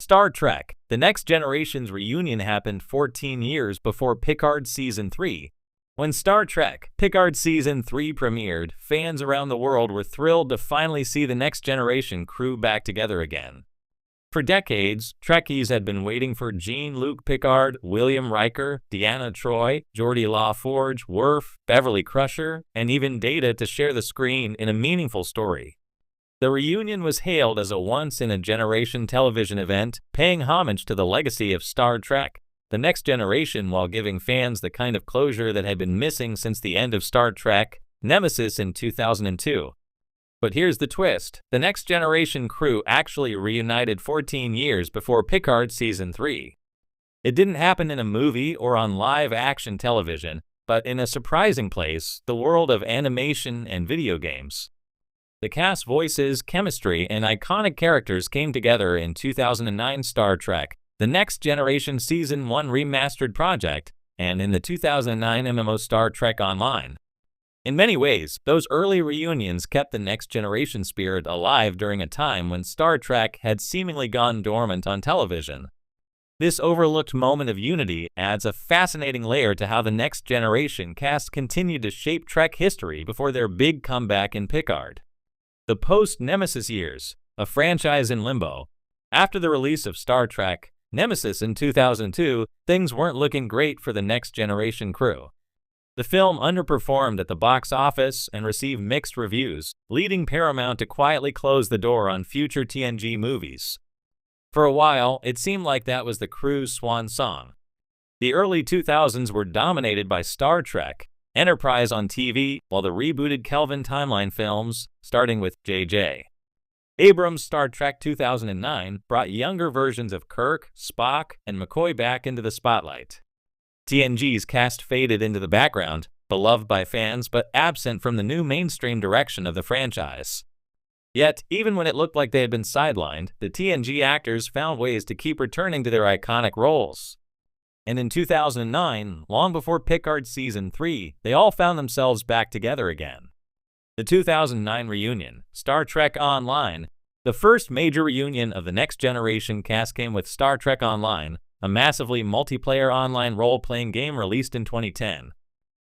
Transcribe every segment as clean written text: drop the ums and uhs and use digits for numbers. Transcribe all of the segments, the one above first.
Star Trek: The Next Generation's reunion happened 14 years before Picard Season 3. When Star Trek: Picard Season 3 premiered, fans around the world were thrilled to finally see the Next Generation crew back together again. For decades, Trekkies had been waiting for Jean-Luc Picard, William Riker, Deanna Troi, Geordi LaForge, Worf, Beverly Crusher, and even Data to share the screen in a meaningful story. The reunion was hailed as a once-in-a-generation television event, paying homage to the legacy of Star Trek: The Next Generation while giving fans the kind of closure that had been missing since the end of Star Trek: Nemesis in 2002. But here's the twist: the Next Generation crew actually reunited 14 years before Picard Season 3. It didn't happen in a movie or on live-action television, but in a surprising place, the world of animation and video games. The cast voices, chemistry, and iconic characters came together in 2009 Star Trek: The Next Generation Season 1 Remastered project, and in the 2009 MMO Star Trek Online. In many ways, those early reunions kept the Next Generation spirit alive during a time when Star Trek had seemingly gone dormant on television. This overlooked moment of unity adds a fascinating layer to how the Next Generation cast continued to shape Trek history before their big comeback in Picard. The post-Nemesis years, a franchise in limbo. After the release of Star Trek: Nemesis in 2002, things weren't looking great for the Next Generation crew. The film underperformed at the box office and received mixed reviews, leading Paramount to quietly close the door on future TNG movies. For a while, it seemed like that was the crew's swan song. The early 2000s were dominated by Star Trek: Enterprise on TV, while the rebooted Kelvin timeline films, starting with J.J. Abrams' Star Trek 2009, brought younger versions of Kirk, Spock, and McCoy back into the spotlight. TNG's cast faded into the background, beloved by fans but absent from the new mainstream direction of the franchise. Yet, even when it looked like they had been sidelined, the TNG actors found ways to keep returning to their iconic roles. And in 2009, long before Picard Season 3, they all found themselves back together again. The 2009 reunion, Star Trek Online. The first major reunion of the Next Generation cast came with Star Trek Online, a massively multiplayer online role-playing game released in 2010.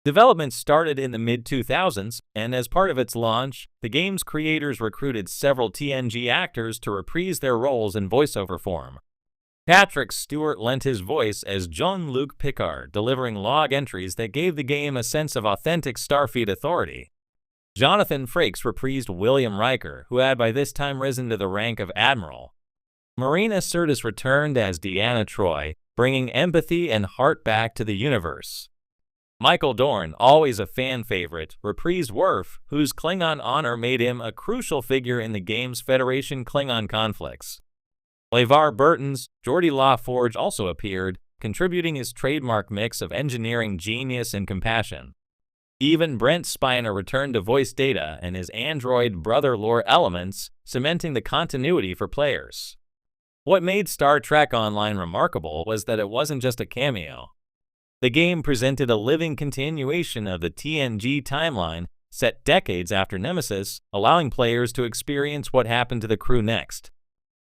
Development started in the mid-2000s, and as part of its launch, the game's creators recruited several TNG actors to reprise their roles in voiceover form. Patrick Stewart lent his voice as Jean-Luc Picard, delivering log entries that gave the game a sense of authentic Starfleet authority. Jonathan Frakes reprised William Riker, who had by this time risen to the rank of Admiral. Marina Sirtis returned as Deanna Troi, bringing empathy and heart back to the universe. Michael Dorn, always a fan favorite, reprised Worf, whose Klingon honor made him a crucial figure in the game's Federation Klingon conflicts. LeVar Burton's Geordi LaForge also appeared, contributing his trademark mix of engineering genius and compassion. Even Brent Spiner returned to voice Data and his android brother Lore Elements, cementing the continuity for players. What made Star Trek Online remarkable was that it wasn't just a cameo. The game presented a living continuation of the TNG timeline, set decades after Nemesis, allowing players to experience what happened to the crew next.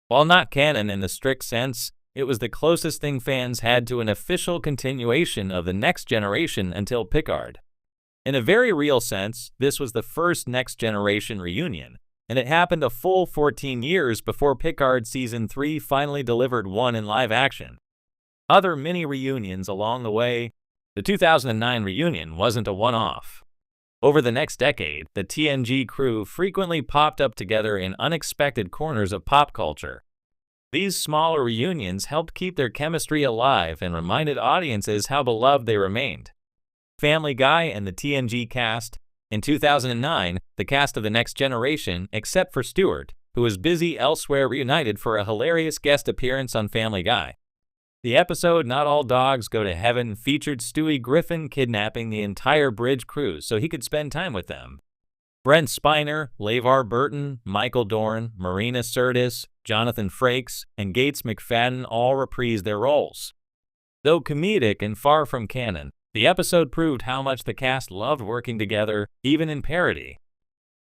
While not canon in the strict sense, it was the closest thing fans had to an official continuation of the Next Generation until Picard. In a very real sense, this was the first Next Generation reunion, and it happened a full 14 years before Picard Season 3 finally delivered one in live action. Other mini-reunions along the way. The 2009 reunion wasn't a one-off. Over the next decade, the TNG crew frequently popped up together in unexpected corners of pop culture. These smaller reunions helped keep their chemistry alive and reminded audiences how beloved they remained. Family Guy and the TNG cast. In 2009, the cast of The Next Generation, except for Stewart, who was busy elsewhere, reunited for a hilarious guest appearance on Family Guy. The episode Not All Dogs Go to Heaven featured Stewie Griffin kidnapping the entire bridge crew so he could spend time with them. Brent Spiner, LeVar Burton, Michael Dorn, Marina Sirtis, Jonathan Frakes, and Gates McFadden all reprised their roles. Though comedic and far from canon, the episode proved how much the cast loved working together, even in parody.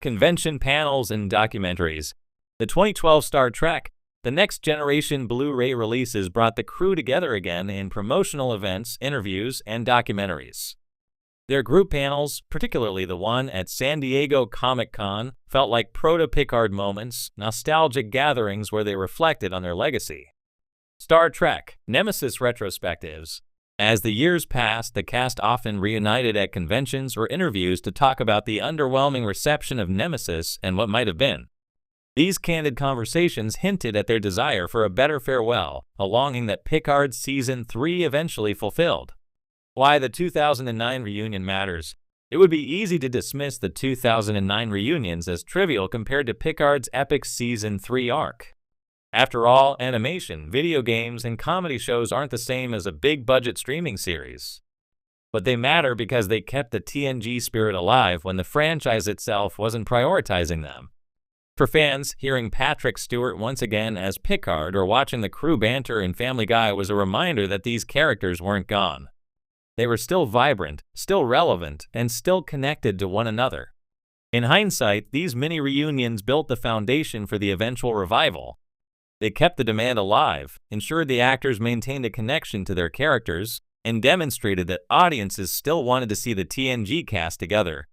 Convention panels and documentaries. The 2012 Star Trek: The Next Generation Blu-ray releases brought the crew together again in promotional events, interviews, and documentaries. Their group panels, particularly the one at San Diego Comic-Con, felt like proto-Picard moments, nostalgic gatherings where they reflected on their legacy. Star Trek Nemesis retrospectives. As the years passed, the cast often reunited at conventions or interviews to talk about the underwhelming reception of Nemesis and what might have been. These candid conversations hinted at their desire for a better farewell, a longing that Picard Season 3 eventually fulfilled. Why the 2009 reunion matters. It would be easy to dismiss the 2009 reunions as trivial compared to Picard's epic Season 3 arc. After all, animation, video games, and comedy shows aren't the same as a big-budget streaming series. But they matter because they kept the TNG spirit alive when the franchise itself wasn't prioritizing them. For fans, hearing Patrick Stewart once again as Picard or watching the crew banter in Family Guy was a reminder that these characters weren't gone. They were still vibrant, still relevant, and still connected to one another. In hindsight, these mini-reunions built the foundation for the eventual revival. They kept the demand alive, ensured the actors maintained a connection to their characters, and demonstrated that audiences still wanted to see the TNG cast together.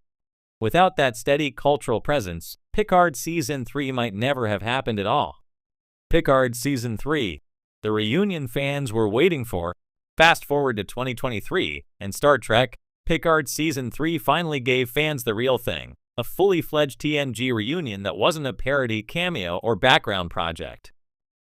Without that steady cultural presence, Picard Season 3 might never have happened at all. Picard Season 3, the reunion fans were waiting for. Fast forward to 2023, and Star Trek, Picard Season 3 finally gave fans the real thing, a fully fledged TNG reunion that wasn't a parody, cameo, or background project.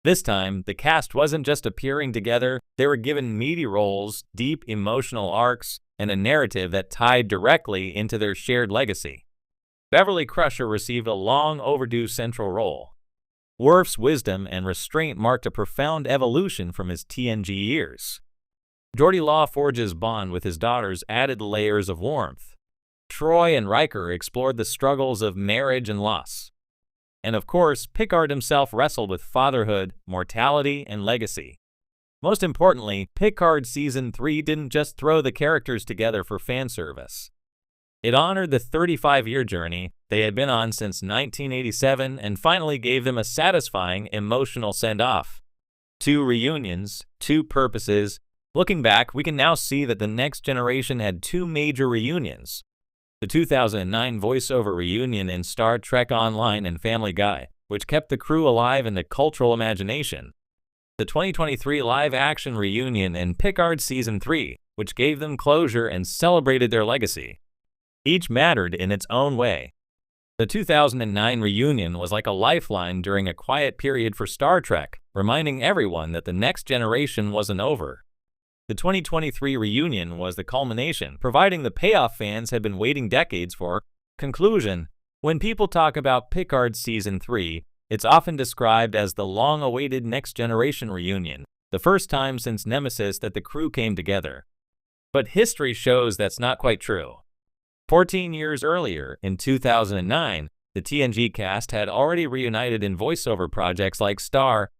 This time, the cast wasn't just appearing together, they were given meaty roles, deep emotional arcs, and a narrative that tied directly into their shared legacy. Beverly Crusher received a long-overdue central role. Worf's wisdom and restraint marked a profound evolution from his TNG years. Geordi Law Forge's bond with his daughters added layers of warmth. Troy and Riker explored the struggles of marriage and loss. And of course, Picard himself wrestled with fatherhood, mortality, and legacy. Most importantly, Picard Season 3 didn't just throw the characters together for fan service. It honored the 35-year journey they had been on since 1987 and finally gave them a satisfying, emotional send-off. 2 reunions, 2 purposes. Looking back, we can now see that the Next Generation had 2 major reunions. The 2009 voiceover reunion in Star Trek Online and Family Guy, which kept the crew alive in the cultural imagination. The 2023 live-action reunion in Picard Season 3, which gave them closure and celebrated their legacy. Each mattered in its own way. The 2009 reunion was like a lifeline during a quiet period for Star Trek, reminding everyone that the Next Generation wasn't over. The 2023 reunion was the culmination, providing the payoff fans had been waiting decades for. Conclusion: when people talk about Picard Season 3, it's often described as the long-awaited Next Generation reunion, the first time since Nemesis that the crew came together. But history shows that's not quite true. 14 years earlier, in 2009, the TNG cast had already reunited in voiceover projects like Star,